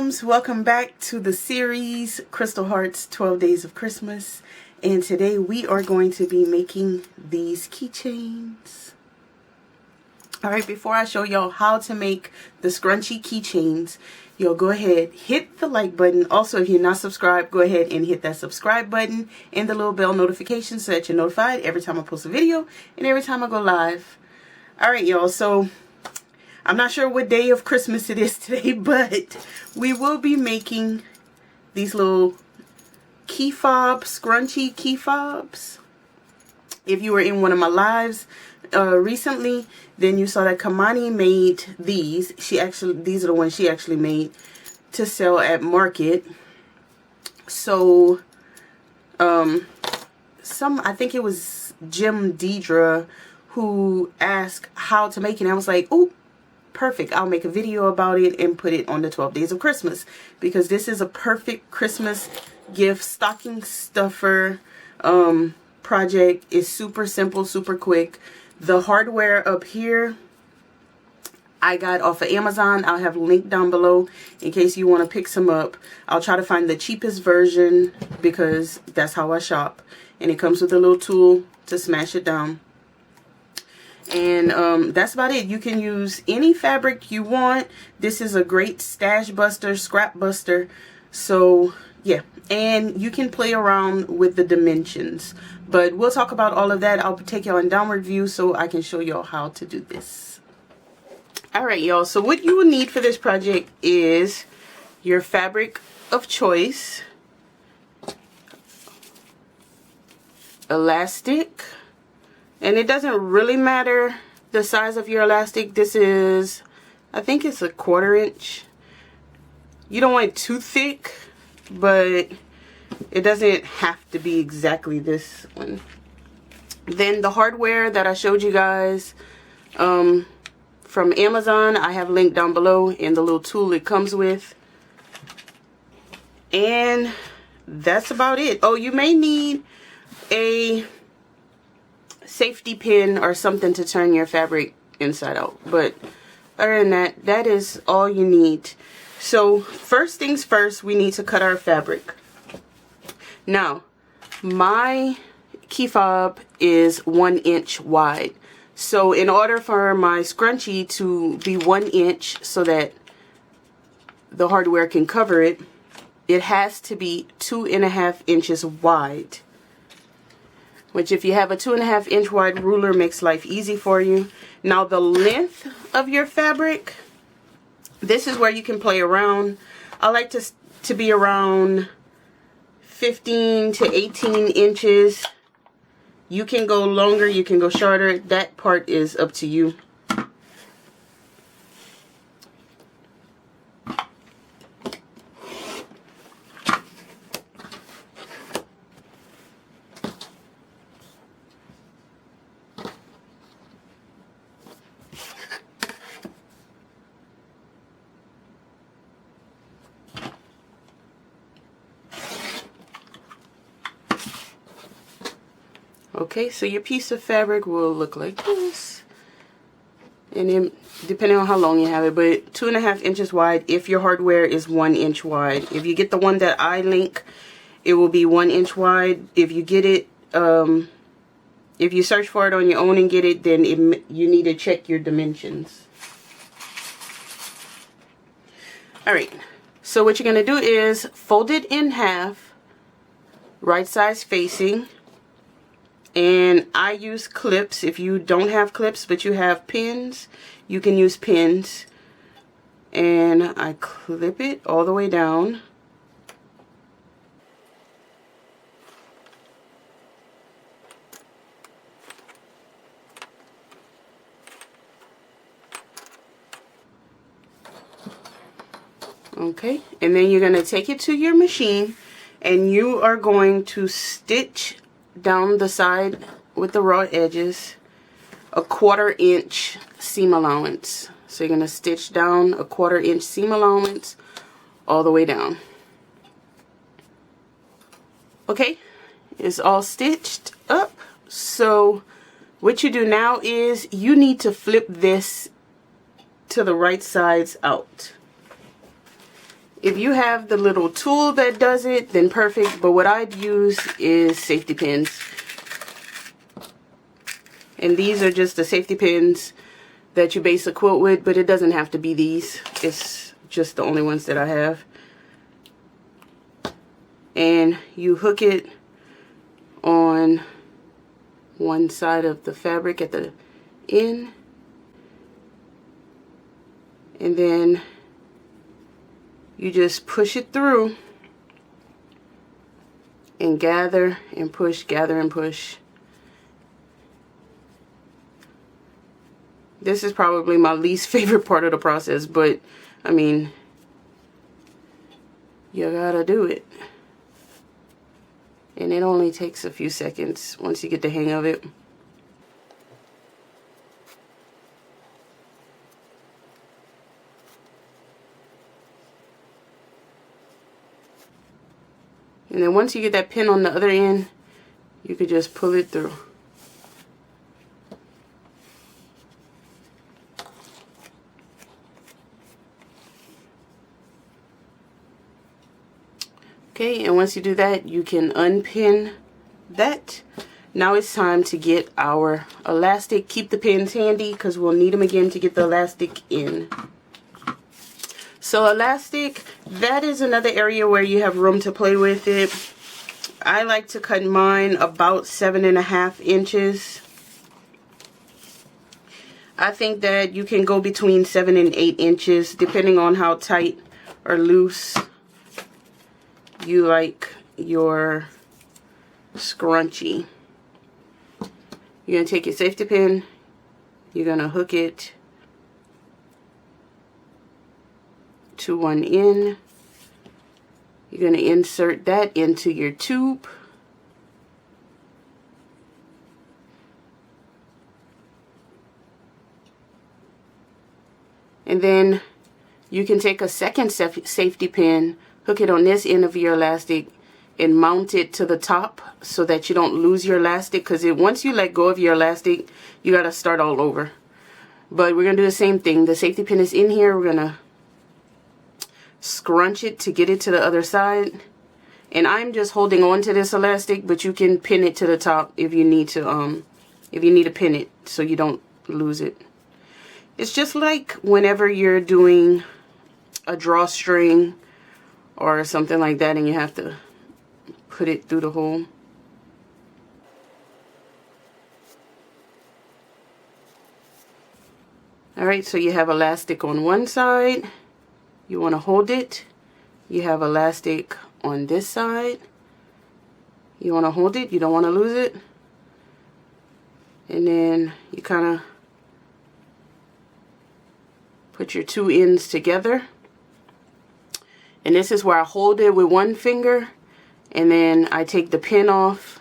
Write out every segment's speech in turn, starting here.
Moms, welcome back to the series Crystal Hearts 12 Days of Christmas, and today we are going to be making these keychains. Alright, before I show y'all how to make the scrunchy keychains, y'all go ahead, hit the like button. Also, if you're not subscribed, go ahead and hit that subscribe button and the little bell notification so that you're notified every time I post a video and every time I go live. Alright y'all, so I'm not sure what day of Christmas it is today, but we will be making these little key fob, scrunchy key fobs. If you were in one of my lives recently, then you saw that Kamani made these. These are the ones she actually made to sell at market. So, I think it was Jim Deidre who asked how to make it. And I was like, oh, perfect. I'll make a video about it and put it on the 12 Days of Christmas, because this is a perfect Christmas gift stocking stuffer project. It's super simple, super quick. The hardware up here I got off of Amazon. I'll have a link down below in case you want to pick some up. I'll try to find the cheapest version because that's how I shop. And it comes with a little tool to smash it down. And that's about it. You can use any fabric you want. This is a great stash buster, scrap buster. So yeah, and you can play around with the dimensions, but we'll talk about all of that. I'll take y'all in downward view so I can show y'all how to do this. Alright y'all, so what you will need for this project is your fabric of choice, elastic. And it doesn't really matter the size of your elastic. This is, I think it's a 1/4 inch. You don't want it too thick, but it doesn't have to be exactly this one. Then the hardware that I showed you guys from Amazon, I have linked down below, and the little tool it comes with. And that's about it. Oh, you may need a safety pin or something to turn your fabric inside out, but other than that, that is all you need. So first things first, we need to cut our fabric. Now my key fob is 1 inch wide, so in order for my scrunchie to be 1 inch so that the hardware can cover it, it has to be 2.5 inches wide. Which, if you have a 2.5 inch wide ruler, makes life easy for you. Now the length of your fabric, this is where you can play around. I like to be around 15 to 18 inches. You can go longer, you can go shorter. That part is up to you. Okay, so your piece of fabric will look like this. And then, depending on how long you have it, but 2.5 inches wide if your hardware is 1 inch wide. If you get the one that I link, it will be 1 inch wide. If you get it, if you search for it on your own and get it, then you need to check your dimensions. Alright, so what you're going to do is fold it in half, right sides facing. And I use clips. If you don't have clips but you have pins, you can use pins. And I clip it all the way down. Okay, and then you're going to take it to your machine and you are going to stitch down the side with the raw edges a 1/4 inch seam allowance. So you're going to stitch down a 1/4 inch seam allowance all the way down. Okay, it's all stitched up. So what you do now is you need to flip this to the right sides out. If you have the little tool that does it, then perfect. But what I'd use is safety pins. And these are just the safety pins that you base a quilt with, but it doesn't have to be these. It's just the only ones that I have. And you hook it on one side of the fabric at the end. And then you just push it through and gather and push, gather and push. This is probably my least favorite part of the process, but I mean, you gotta do it. And it only takes a few seconds once you get the hang of it. And then once you get that pin on the other end, you could just pull it through. Okay, and once you do that, you can unpin that. Now it's time to get our elastic. Keep the pins handy because we'll need them again to get the elastic in. So elastic, that is another area where you have room to play with it. I like to cut mine about 7.5 inches. I think that you can go between 7 and 8 inches depending on how tight or loose you like your scrunchie. You're going to take your safety pin, you're going to hook it to one end. You're going to insert that into your tube. And then you can take a second safety pin, hook it on this end of your elastic, and mount it to the top so that you don't lose your elastic, because once you let go of your elastic, you got to start all over. But we're going to do the same thing. The safety pin is in here. We're going to scrunch it to get it to the other side. And I'm just holding on to this elastic, but you can pin it to the top if you need to pin it so you don't lose it. It's just like whenever you're doing a drawstring or something like that and you have to put it through the hole. Alright, so you have elastic on one side. You want to hold it. You have elastic on this side. You want to hold it. You don't want to lose it. And then you kind of put your two ends together. And this is where I hold it with one finger. And then I take the pin off.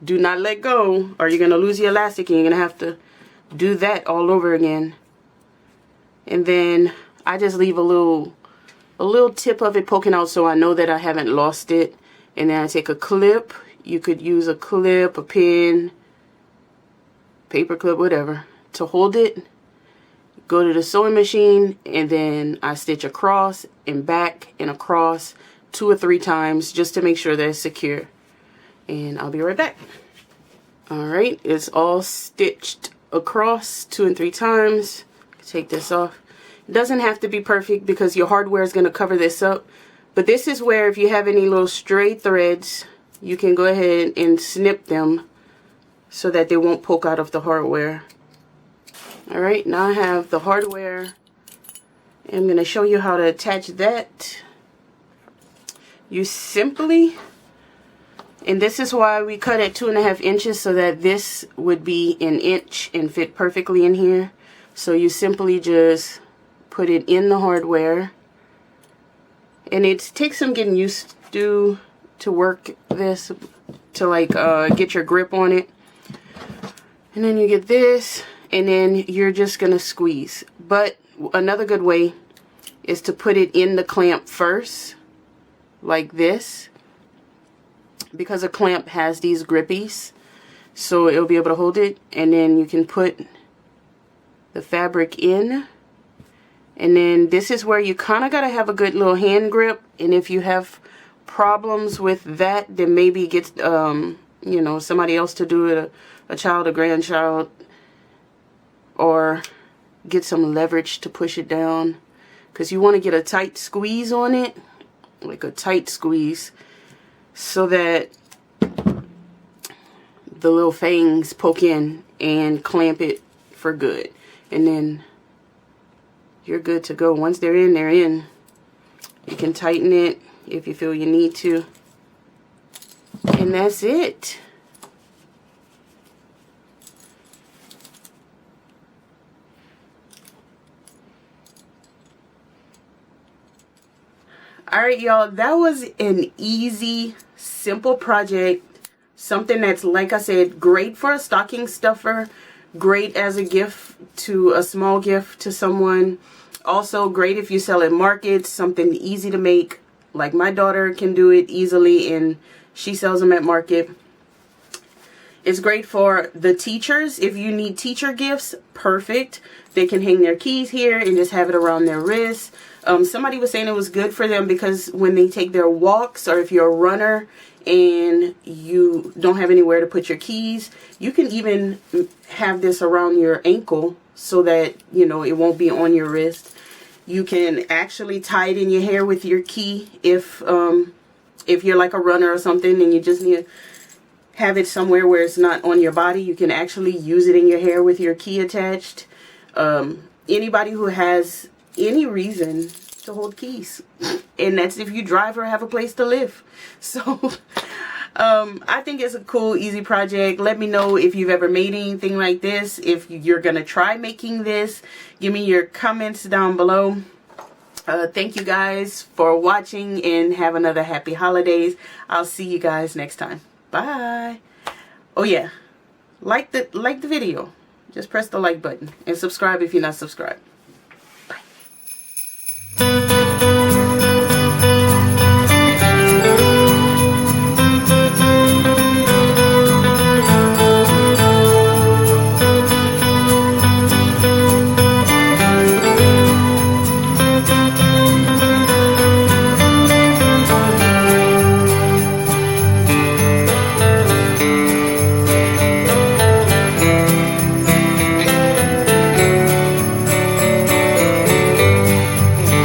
Do not let go or you're going to lose your elastic and you're going to have to do that all over again. And then I just leave a little tip of it poking out so I know that I haven't lost it. And then I take a clip. You could use a clip, a pin, paper clip, whatever, to hold it. Go to the sewing machine and then I stitch across and back and across 2 or 3 times just to make sure that it's secure. And I'll be right back. Alright, it's all stitched across 2 and 3 times. Take this off. It doesn't have to be perfect because your hardware is going to cover this up. But this is where if you have any little stray threads, you can go ahead and snip them so that they won't poke out of the hardware. Alright, now I have the hardware. I'm going to show you how to attach that. You simply, and this is why we cut at 2.5 inches so that this would be 1 inch and fit perfectly in here. So you simply just put it in the hardware, and it takes some getting used to work this, to like get your grip on it. And then you get this, and then you're just gonna squeeze. But another good way is to put it in the clamp first, like this, because a clamp has these grippies, so it'll be able to hold it. And then you can put the fabric in And then this is where you kind of got to have a good little hand grip. And if you have problems with that, then maybe get, you know, somebody else to do it, a child, a grandchild, or get some leverage to push it down. Because you want to get a tight squeeze on it, like a tight squeeze, so that the little fangs poke in and clamp it for good. And then you're good to go. Once they're in, they're in. You can tighten it if you feel you need to. And that's it. Alright, y'all, that was an easy, simple project. Something that's, like I said, great for a stocking stuffer, great as a gift to a small gift to someone. Also great if you sell at markets, something easy to make. Like my daughter can do it easily and she sells them at market. It's great for the teachers. If you need teacher gifts, perfect. They can hang their keys here and just have it around their wrist. Somebody was saying it was good for them because when they take their walks, or if you're a runner and you don't have anywhere to put your keys, you can even have this around your ankle so that, you know, it won't be on your wrist. You can actually tie it in your hair with your key if you're like a runner or something and you just need to have it somewhere where it's not on your body. You can actually use it in your hair with your key attached. Anybody who has any reason to hold keys, and that's if you drive or have a place to live. So I think it's a cool, easy project. Let me know if you've ever made anything like this. If you're gonna try making this, give me your comments down below. Thank you guys for watching and have another happy holidays. I'll see you guys next time. Bye. Oh yeah, like the video. Just press the like button and subscribe if you're not subscribed.